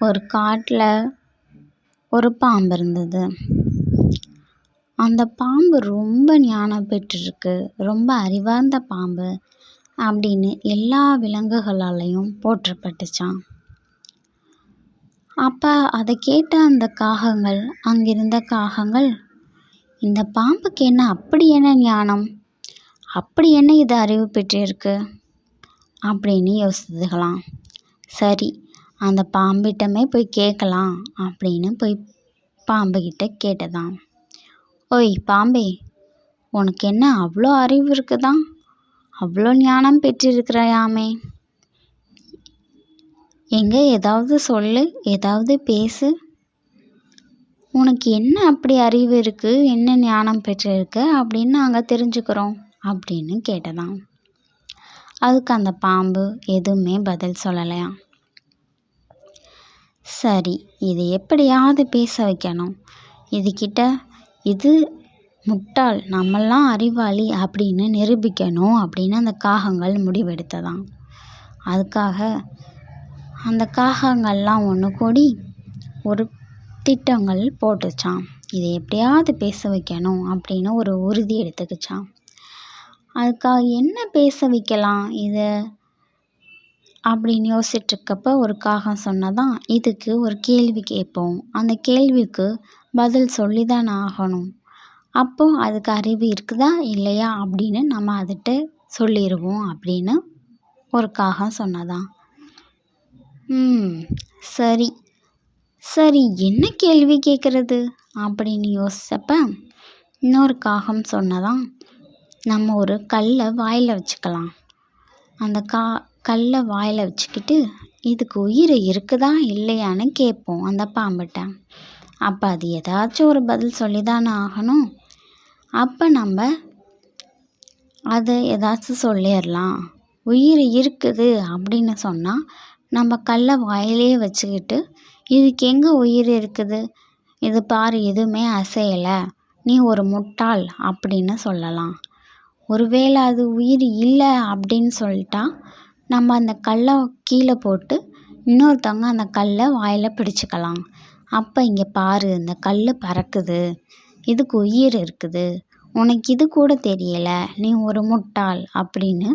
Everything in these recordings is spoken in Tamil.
ஒரு காட்டில் ஒரு பாம்பு இருந்தது. அந்த பாம்பு ரொம்ப ஞானம் பெற்றிருக்கு, ரொம்ப அறிவார்ந்த பாம்பு அப்படின்னு எல்லா விலங்குகளாலையும் போற்றப்பட்டுச்சான். அப்போ அதை கேட்ட அந்த காகங்கள், அங்கிருந்த காகங்கள், இந்த பாம்புக்கு என்ன அப்படி என்ன ஞானம், அப்படி என்ன இது அறிவு பெற்றிருக்கு அப்படின்னு யோசித்ததுகளாம். சரி, அந்த பாம்பிட்டமே போய் கேட்கலாம் அப்படின்னு போய் பாம்புக்கிட்ட கேட்டதாம். ஓய் பாம்பே, உனக்கு என்ன அவ்வளோ அறிவு இருக்குதான், அவ்வளோ ஞானம் பெற்றிருக்கிறாயாமே, எங்கே ஏதாவது சொல்லு, ஏதாவது பேசு, உனக்கு என்ன அப்படி அறிவு இருக்குது, என்ன ஞானம் பெற்றிருக்கு அப்படின்னு நாங்கள் தெரிஞ்சுக்கிறோம் அப்படின்னு கேட்டதாம். அதுக்கு அந்த பாம்பு எதுவுமே பதில் சொல்லலையாம். சரி, இதை எப்படியாவது பேச வைக்கணும், இதுகிட்ட இது முட்டாள், நம்மெல்லாம் அறிவாளி அப்படின்னு நிரூபிக்கணும் அப்படின்னு அந்த காகங்கள் முடிவெடுத்ததாம். அதுக்காக அந்த காகங்கள்லாம் ஒன்று கூடி ஒரு திட்டங்கள் போட்டுச்சான். இதை எப்படியாவது பேச வைக்கணும் அப்படின்னு ஒரு உறுதி எடுத்துக்கிச்சான். அதுக்காக என்ன பேச வைக்கலாம் இதை அப்படின்னு யோசிச்சுட்ருக்கப்போ ஒரு காகம் சொன்னதான், இதுக்கு ஒரு கேள்வி கேட்போம், அந்த கேள்விக்கு பதில் சொல்லி தான் ஆகணும், அப்போது அதுக்கு அறிவு இருக்குதா இல்லையா அப்படின்னு நம்ம அதுகிட்ட சொல்லிடுவோம் அப்படின்னு ஒரு காகம் சொன்னதான். சரி சரி என்ன கேள்வி கேட்குறது அப்படின்னு யோசிச்சப்ப இன்னொரு காகம் சொன்னதான், நம்ம ஒரு கல்லை வாயில் வச்சுக்கலாம், அந்த கல்லை வாயில் வச்சுக்கிட்டு இதுக்கு உயிர் இருக்குதா இல்லையான்னு கேட்போம் அந்த பாம்பிட்ட. அப்போ அது ஏதாச்சும் ஒரு பதில் சொல்லி தானே ஆகணும், அப்போ நம்ம அதை ஏதாச்சும் சொல்லிடலாம். உயிர் இருக்குது அப்படின்னு சொன்னால் நம்ம கல்லை வாயிலே வச்சுக்கிட்டு இதுக்கு எங்கே உயிர் இருக்குது, இது பாரு எதுவுமே அசையலை, நீ ஒரு முட்டாள் அப்படின்னு சொல்லலாம். ஒருவேளை அது உயிர் இல்லை அப்படின்னு சொல்லிட்டா நம்ம அந்த கல்லை கீழே போட்டு இன்னொருத்தவங்க அந்த கல்லை வாயில் பிடிச்சிக்கலாம். அப்போ இங்கே பாரு, இந்த கல் பறக்குது, இதுக்கு உயிர் இருக்குது, உனக்கு இது கூட தெரியலை, நீ ஒரு முட்டாள் அப்படின்னு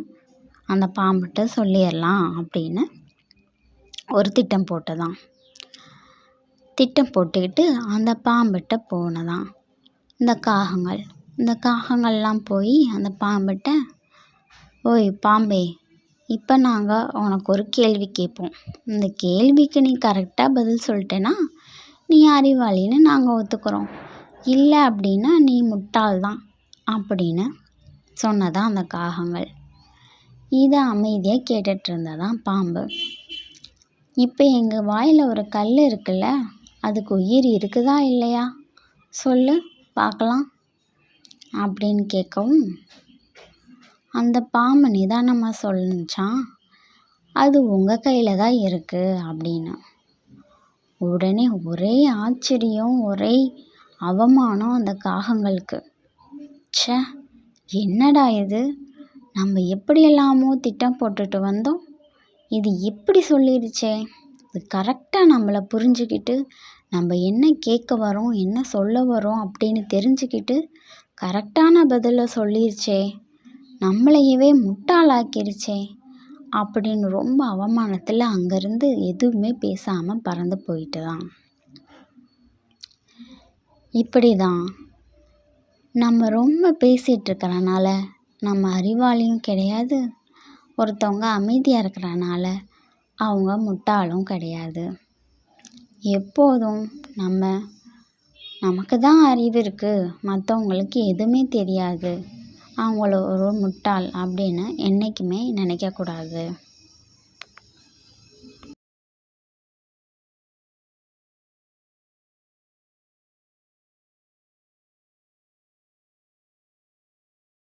அந்த பாம்பிட்ட சொல்லிடலாம் அப்படின்னு ஒரு திட்டம் போட்டதான். திட்டம் போட்டுக்கிட்டு அந்த பாம்பிட்ட போனதான் இந்த காகங்கள்லாம் போய் அந்த பாம்பிட்ட, ஓய் பாம்பே, இப்போ நாங்கள் உனக்கு ஒரு கேள்வி கேட்போம், இந்த கேள்விக்கு நீ கரெக்டாக பதில் சொல்லிட்டேன்னா நீ அறிவாளின்னு நாங்கள் ஒத்துக்கிறோம், இல்லை அப்படின்னா நீ முட்டாள் தான் அப்படின்னு சொன்னதான் அந்த காகங்கள். இதை அமைதியாக கேட்டுட்டு இருந்ததான் பாம்பு. இப்போ எங்கள் வாயில் ஒரு கல் இருக்குல்ல, அதுக்கு உயிர் இருக்குதா இல்லையா சொல்லு பார்க்கலாம் அப்படின்னு கேட்கவும் அந்த பாம்பு நிதானமாக சொல்லிச்சான், அது உங்கள் கையில் தான் இருக்குது அப்படின்னு. உடனே ஒரே ஆச்சரியம், ஒரே அவமானம் அந்த காகங்களுக்கு. ச்சே, என்னடா இது, நம்ம எப்படியெல்லாமோ திட்டம் போட்டுட்டு வந்தோம், இது இப்படி சொல்லிடுச்சே, இது கரெக்டாக நம்மளை புரிஞ்சுக்கிட்டு நம்ம என்ன கேட்க வரோம் என்ன சொல்ல வரோம் அப்படின்னு தெரிஞ்சுக்கிட்டு கரெக்டான பதிலை சொல்லிடுச்சே, நம்மளையவே முட்டாளாக்கிருச்சே அப்படின்னு ரொம்ப அவமானத்தில் அங்கேருந்து எதுவுமே பேசாமல் பறந்து போயிட்டு தான். இப்படி தான் நம்ம ரொம்ப பேசிகிட்டு இருக்கிறனால நம்ம அறிவாளியும் கிடையாது, ஒருத்தவங்க அமைதியாக இருக்கிறனால அவங்க முட்டாளும் கிடையாது. எப்போதும் நமக்கு தான் அறிவு இருக்குது, மற்றவங்களுக்கு எதுவுமே தெரியாது, அவங்கள ஒரு முட்டாள் அப்படின்னு என்றைக்குமே நினைக்கக்கூடாது.